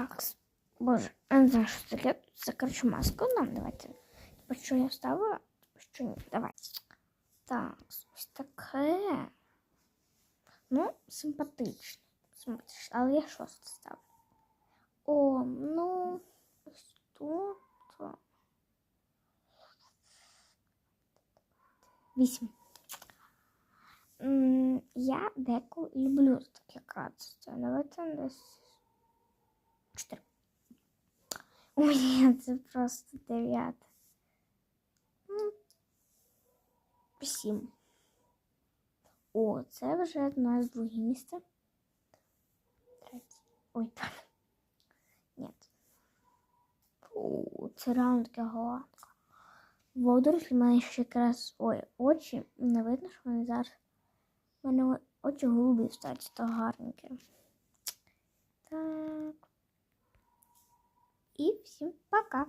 Так, боже, я не знаю, що таке. Це, коротше, маску нам давайте. Що я ставила, що ні. Давай. Так, ось таке. Ну, симпатично. Симпатично. Але я 6 ставлю. О, ну, ось тут. 8. Я деку люблю таке качество. Давайте десь 4. Ой, це просто 9. 7. О, це вже у нас друге місце. Третє. Ой, так. Ні. О, це реально таке гладко. Водорослі в мене ще якраз... Ой, очі. Не видно, що вони зараз... У мене очі голубі стають, то гарненьке. Так. І всім пока.